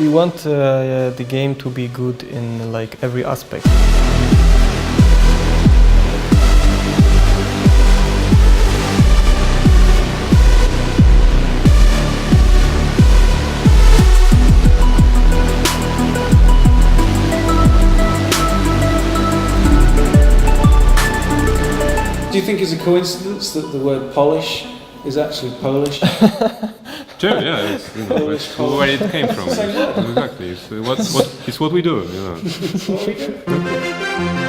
We want the game to be good in like every aspect. Do you think it's a coincidence that the word polish is actually Polish? Sure, yeah, it's, it's where it came from. Exactly, it's what we do, It's what we do.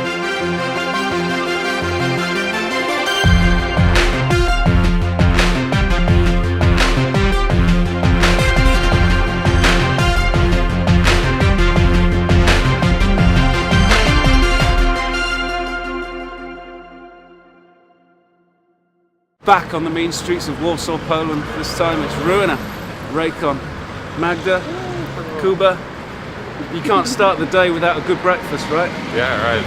Back on the mean streets of Warsaw, Poland. This time it's RUINER, Raycon, Magda, Kuba. You can't start the day without a good breakfast, right? Yeah, right.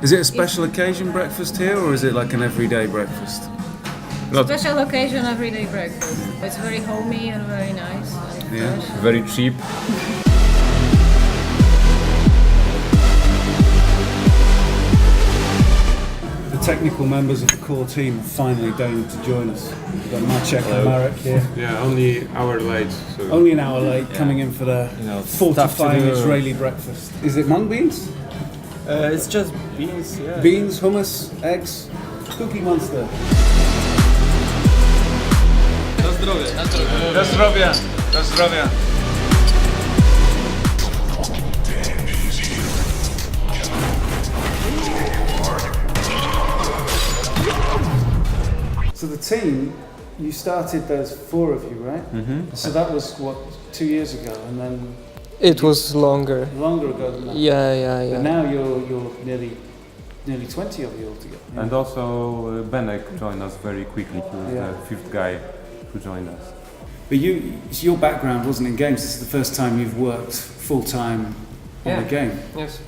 Is it a special occasion breakfast here, or is it like an everyday breakfast? Special occasion, everyday breakfast. It's very homey and very nice. And Yeah. fresh. Very cheap. Technical members of the core team have finally deigned to join us. We've got Maciek and Marek here. Yeah, only an hour late. So. Only an hour late, coming in for the fortifying stuff to do. Israeli breakfast. Is it mung beans? It's just beans, yeah. Beans, hummus, eggs, Cookie Monster. Na zdrowie. Do zdrowia. Do zdrowia. So the team, you started, there's 4 of you, right? Mm-hmm. So that was, what, 2 years ago, and then It was longer. longer ago than that. Yeah. But now you're nearly 20 of you altogether. Yeah. And also Benek joined us very quickly. He was Yeah. the 5th guy who joined us. But your background wasn't in games. This is the first time you've worked full time on the game. Yes,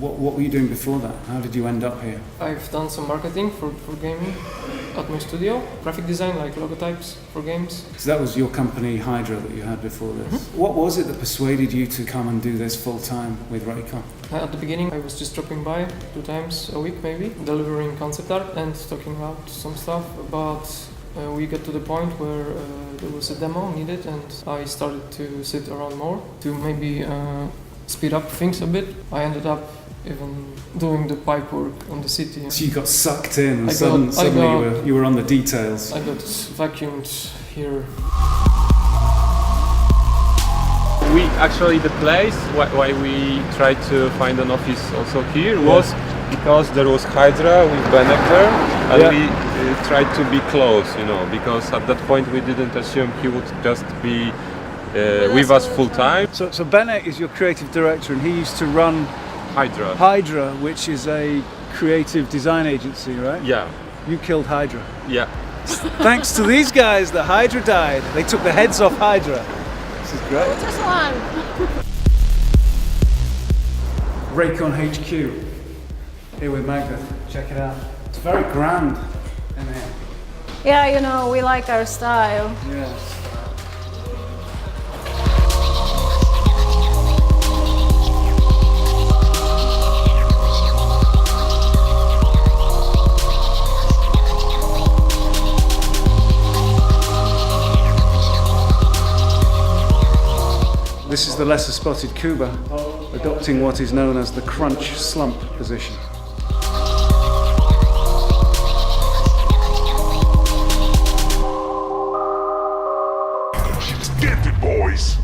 What were you doing before that? How did you end up here? I've done some marketing for gaming at my studio, graphic design like logotypes for games. So that was your company Hydra that you had before this. What was it that persuaded you to come and do this full time with Raycon? At the beginning I was just dropping by 2 times a week maybe, delivering concept art and talking about some stuff, but we got to the point where there was a demo needed and I started to sit around more to maybe speed up things a bit. I ended up even doing the pipe work on the city. So you got sucked in and I suddenly got- you were on the details. I got vacuumed here. We actually, the place why we tried to find an office also here was because there was Hydra with Benek there, and we tried to be close, because at that point we didn't assume he would just be with us full time. So Benek is your creative director, and he used to run Hydra. which is a creative design agency, right? Yeah, You killed Hydra. yeah. Thanks to these guys, the Hydra died. They took the heads off Hydra. This is great. Just one. Raycon HQ. Here with Magda. Check it out. It's very grand in here. Yeah, we like our style. Yeah. This is the lesser spotted Kuba, adopting what is known as the crunch slump position. Get it, boys!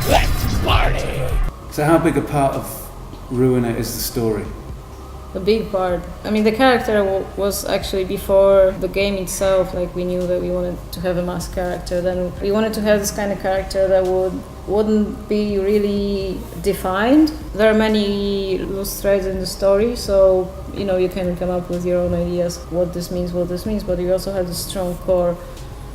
Let's party! So how big a part of RUINER is the story? A big part. I mean, the character was actually before the game itself. Like, we knew that we wanted to have a masked character. Then we wanted to have this kind of character that wouldn't be really defined. There are many loose threads in the story, so you can come up with your own ideas what this means. But you also have the strong core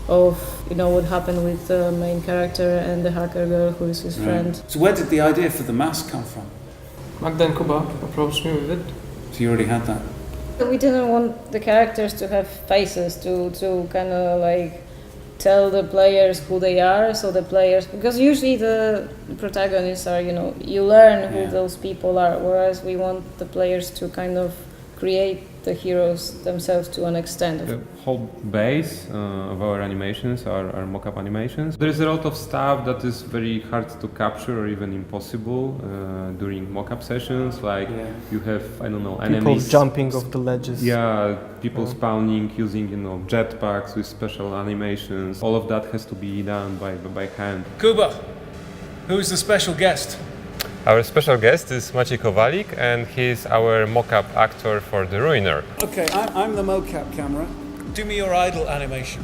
of what happened with the main character and the hacker girl who is his friend. So where did the idea for the mask come from? Magda and Kuba approached me with it. So you already had that? We didn't want the characters to have faces to kind of like tell the players who they are, so the players, because usually the protagonists are, you learn who those people are, whereas we want the players to kind of create the heroes themselves to an extent. The whole base of our animations are mock-up animations. There is a lot of stuff that is very hard to capture or even impossible during mock-up sessions. Like you have, I don't know, People enemies jumping off the ledges. Yeah, people spawning using jetpacks with special animations. All of that has to be done by hand. Kuba, who's the special guest? Our special guest is Maciej Kowalik, and he's our mock-up actor for the RUINER. Okay, I'm the mocap camera. Do me your idle animation.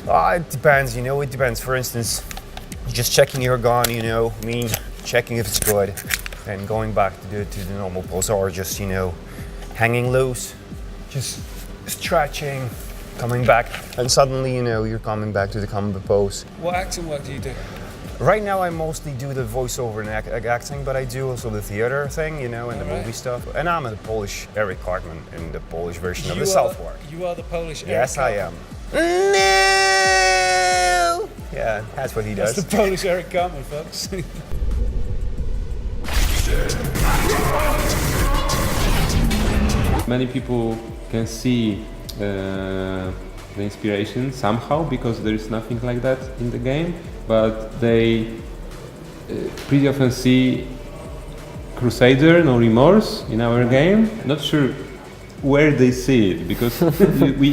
It depends, it depends. For instance, just checking your gun, checking if it's good, and going back to the normal pose, or just, hanging loose, just stretching, coming back, and suddenly, you're coming back to the combat pose. What acting work do you do? Right now I mostly do the voiceover and acting, but I do also the theater thing, and the movie stuff. And I'm a Polish Eric Cartman in the Polish version of the South Park. You are the Polish Eric Yes, I am. No! Yeah, that's what he does. That's the Polish Eric Cartman, folks. Many people can see the inspiration somehow because there is nothing like that in the game, but they pretty often see Crusader, No Remorse in our game. Not sure where they see it because we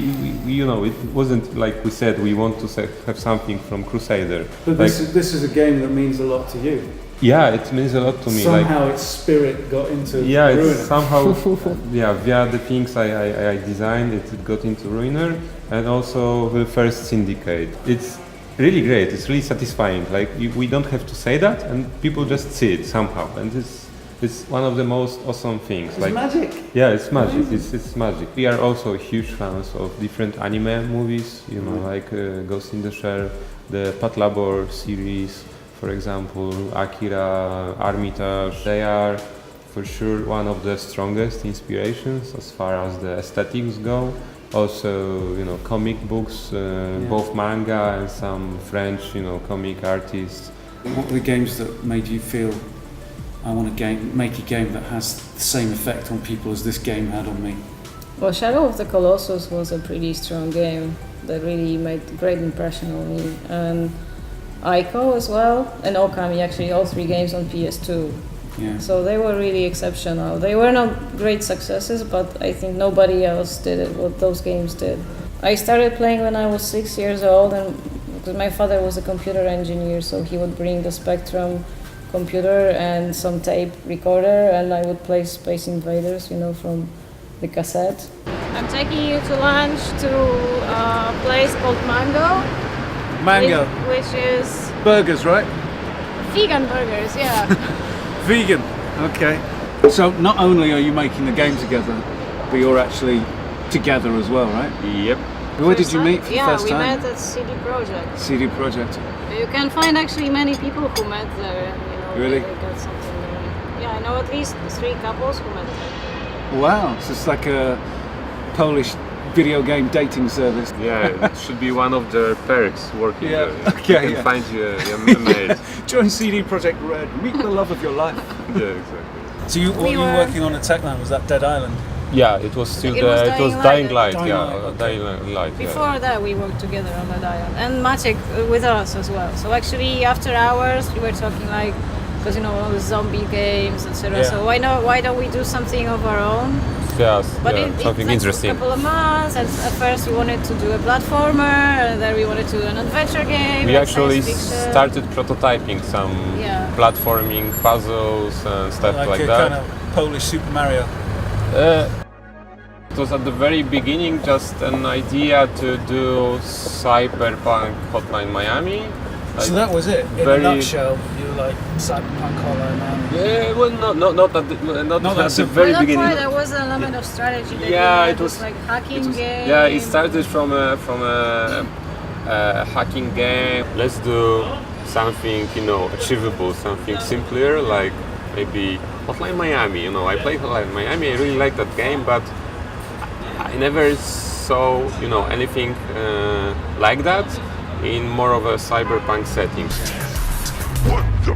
it wasn't like we said we want to have something from Crusader. But this is a game that means a lot to you. Yeah, it means a lot to me. Somehow its spirit got into RUINER. It's Somehow, via the things I designed, it got into RUINER, and also the first Syndicate. It's really great. It's really satisfying. Like we don't have to say that, and people just see it somehow, and it's one of the most awesome things. It's magic. Yeah, it's magic. It's magic. We are also huge fans of different anime movies. Like Ghost in the Shell, the Pat Labor series. For example, Akira, Armitage, they are for sure one of the strongest inspirations as far as the aesthetics go. Also, comic books, both manga and some French, comic artists. What were the games that made you feel, I want to make a game that has the same effect on people as this game had on me? Well, Shadow of the Colossus was a pretty strong game that really made a great impression on me. And Ico as well, and Okami, actually all three games on PS2. Yeah. So they were really exceptional. They were not great successes, but I think nobody else did it, what those games did. I started playing when I was 6 years old, and because my father was a computer engineer, so he would bring the Spectrum computer and some tape recorder, and I would play Space Invaders, from the cassette. I'm taking you to lunch to a place called Mango. Mango. Which is Burgers, right? vegan burgers, yeah. Vegan. Okay. So not only are you making the game together, but you're actually together as well, right? Yep. Where did you meet for the first time? Yeah, we met at CD Projekt. CD Projekt. You can find actually many people who met there. Really? They got something there. Yeah, I know at least 3 couples who met there. Wow, so it's like a Polish video game dating service. Yeah, it should be one of the perks working there. Okay, You can find your mate. Join CD Projekt Red, meet the love of your life. Yeah, exactly. So what you were working on at Techland, was that Dead Island? Yeah, it was still It was Dying Light. Dying Yeah, Light, okay. Dying Light. Before that, we worked together on that island, and Maciek with us as well. So actually, after hours, we were talking because all the zombie games, etc. Yeah. So why don't we do something of our own? But something it interesting. took a couple of months, and at first we wanted to do a platformer, and then we wanted to do an adventure game. We and actually science fiction. started prototyping some platforming puzzles and stuff like that. Kind of Polish Super Mario. It was at the very beginning just an idea to do Cyberpunk Hotline Miami. So that was it. In a nutshell, you were like Cyberpunk Hollow Man. Yeah, well, not at the very Well, beginning. there was an element of strategy. That It was like hacking game. Yeah, it started from a hacking game. Let's do something achievable, something simpler, like maybe Hotline Miami. I played Hotline Miami. I really like that game, but I never saw, anything like that in more of a cyberpunk setting. What the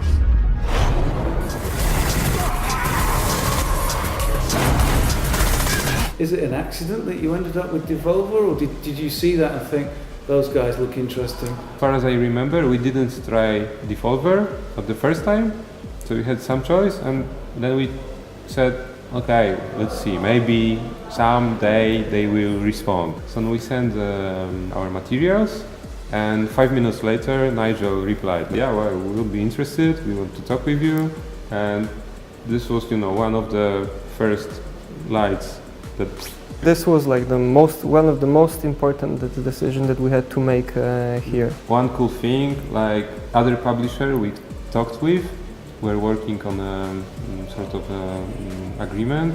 Is it an accident that you ended up with Devolver, or did you see that and think, those guys look interesting? As far as I remember, we didn't try Devolver at the first time, so we had some choice, and then we said, okay, let's see, maybe someday they will respond. So we sent our materials, and 5 minutes later, Nigel replied, yeah, well, we will be interested, we want to talk with you, and this was, one of the first lights that This was like one of the most important decisions that we had to make here. one cool thing, like other publisher we talked with, we're working on a sort of agreement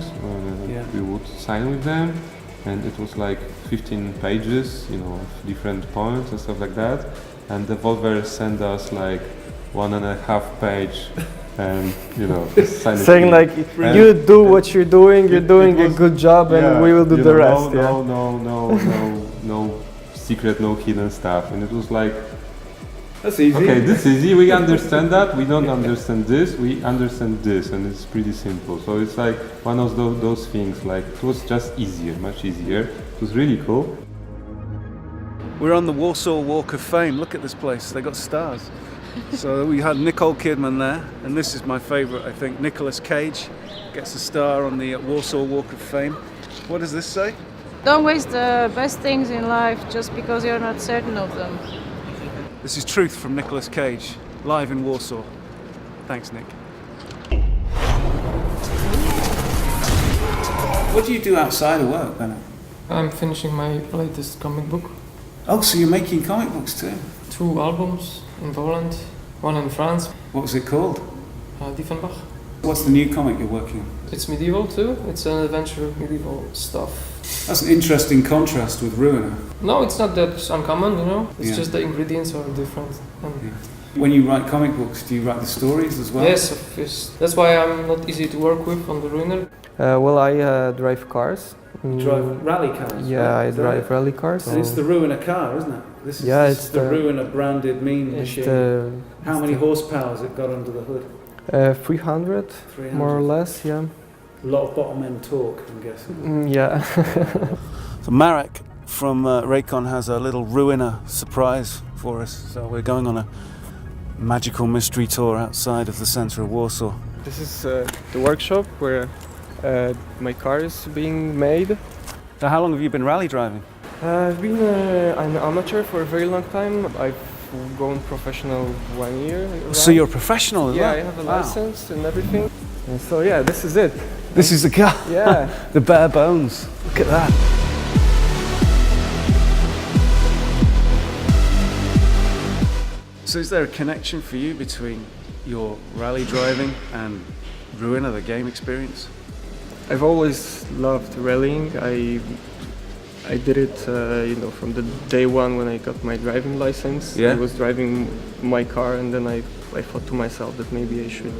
we would sign with them, and it was like 15 pages, of different points and stuff like that, and Devolver sent us like 1.5 page and sign Saying like, you do what you're doing a good job, and we will do the rest. No secret, no hidden stuff, and it was like, That's easy. okay, this is easy, we understand that, we don't understand this, we understand this, and it's pretty simple. So it's like one of those things, like it was just easier, much easier. It was really cool. We're on the Warsaw Walk of Fame. Look at this place, they got stars. So we had Nicole Kidman there, and this is my favourite, I think. Nicolas Cage gets a star on the Warsaw Walk of Fame. What does this say? Don't waste the best things in life just because you're not certain of them. This is Truth from Nicolas Cage, live in Warsaw. Thanks, Nick. What do you do outside of work, Bennett? I'm finishing my latest comic book. Oh, so you're making comic books too? 2 albums in Poland, 1 in France, What was it called? Diefenbach. What's the new comic you're working on? It's medieval too, it's an adventure medieval stuff. That's an interesting contrast with Ruiner. No, it's not that uncommon, It's Yeah. just the ingredients are different. And When you write comic books, do you write the stories as well? yes, that's why I'm not easy to work with on the Ruiner. Well, I drive cars. You drive rally cars? Yeah, right? I Is that drive it? rally cars. And it's the Ruiner car, isn't it? This is, Yeah, this it's is the the- Ruiner branded mean It's machine. How many horsepower has it got under the hood? 300, 300. more or less, yeah. A lot of bottom end torque, I'm guessing. Yeah. So Marek from Raycon has a little Ruiner surprise for us. So we're going on a magical mystery tour outside of the centre of Warsaw. This is the workshop where my car is being made. So how long have you been rally driving? I've been an amateur for a very long time. I've gone professional 1 year. So you're a professional as Yeah, well? I have a Wow. license and everything. And so yeah, this is it. This is the car. Yeah. The bare bones. Look at that. So is there a connection for you between your rally driving and Ruiner, the game experience? I've always loved rallying. I did it, from the day one when I got my driving license. Yeah. I was driving my car, and then I thought to myself that maybe I should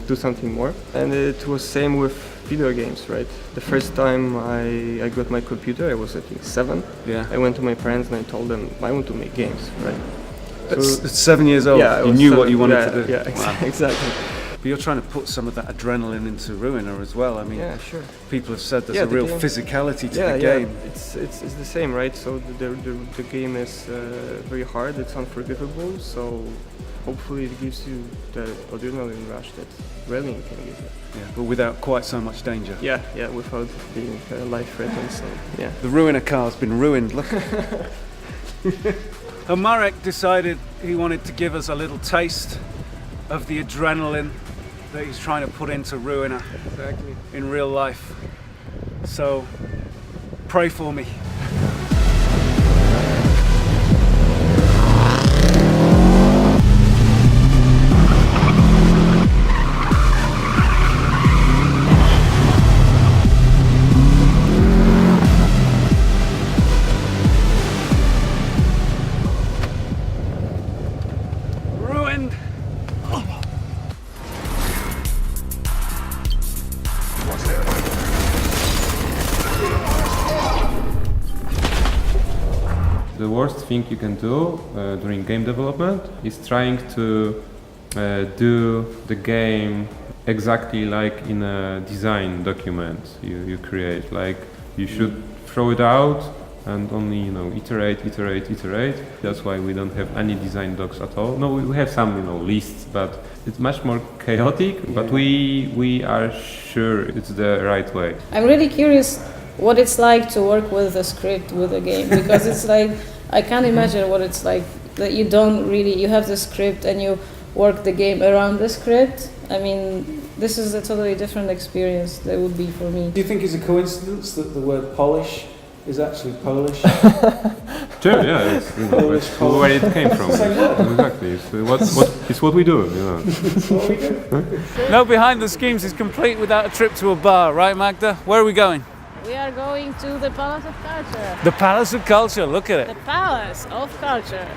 do something more. And it was same with video games, right? The first time I got my computer, I was I think 7. Yeah. I went to my parents and I told them I want to make games, right? That's 7 years old. Yeah, I You was knew what 7, you wanted yeah, to do. Yeah, Wow. exactly. But you're trying to put some of that adrenaline into Ruiner as well. I mean, Yeah, sure. people have said there's Yeah, a the real game- physicality to Yeah, the yeah. game. It's the same, right? So the game is very hard. It's unforgivable. So hopefully it gives you the adrenaline rush that rallying can give you. Yeah, but without quite so much danger. Yeah, without being life-threatening. So yeah. The Ruiner car's been ruined. Look. And Marek decided he wanted to give us a little taste of the adrenaline that he's trying to put into Ruiner Exactly. in real life. So pray for me. Ruined. The worst thing you can do during game development is trying to do the game exactly like in a design document you create. Like you should throw it out and only iterate. That's why we don't have any design docs at all. No, we have some lists, but it's much more chaotic. But we are sure it's the right way. I'm really curious what it's like to work with a script with a game, because it's like I can't imagine what it's like that you have the script and you work the game around the script. I mean, this is a totally different experience that would be for me. Do you think it's a coincidence that the word polish is actually Polish? Sure, yeah, it's where it came from. Exactly, it's what we do. No behind the schemes is complete without a trip to a bar, right, Magda? Where are we going? We are going to the Palace of Culture. The Palace of Culture, look at it. The Palace of Culture.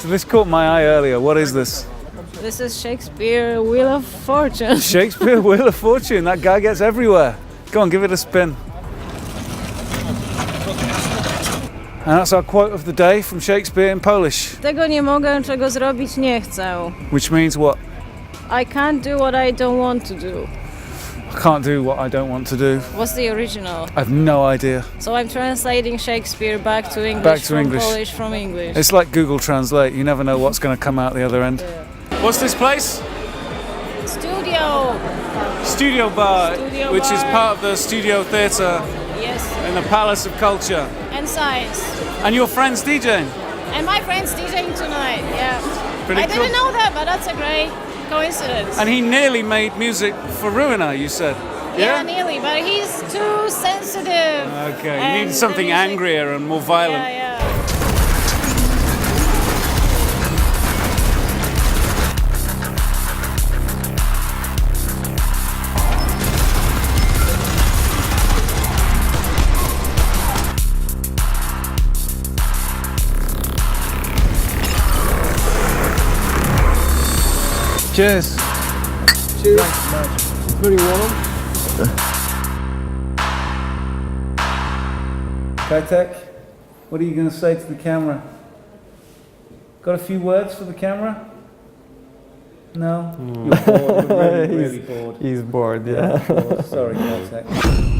So this caught my eye earlier. What is this? This is Shakespeare Wheel of Fortune. Shakespeare Wheel of Fortune. That guy gets everywhere. Go on, give it a spin. And that's our quote of the day from Shakespeare in Polish. Tego nie mogę, czego zrobić nie chcę. Which means what? I can't do what I don't want to do. I can't do what I don't want to do. What's the original? I have no idea. So I'm translating Shakespeare back to English Back to from English. Polish from English. It's like Google Translate. You never know what's going to come out the other end. Yeah. What's this place? Studio. Studio Bar, Studio which is Bar. part of the Studio Theatre Yes. in the Palace of Culture. And science. And your friend's DJing. And my friend's DJing tonight. Yeah. Pretty I cool. didn't know that, but that's a great coincidence. And he nearly made music for Ruiner, you said. Yeah, nearly, but he's too sensitive. Okay, you And need something the music- angrier and more violent. Yeah, yeah. Cheers. Very warm. Kajtek, what are you going to say to the camera? Got a few words for the camera? No? You're bored, you're really bored. He's bored, yeah. Sorry, Kajtek.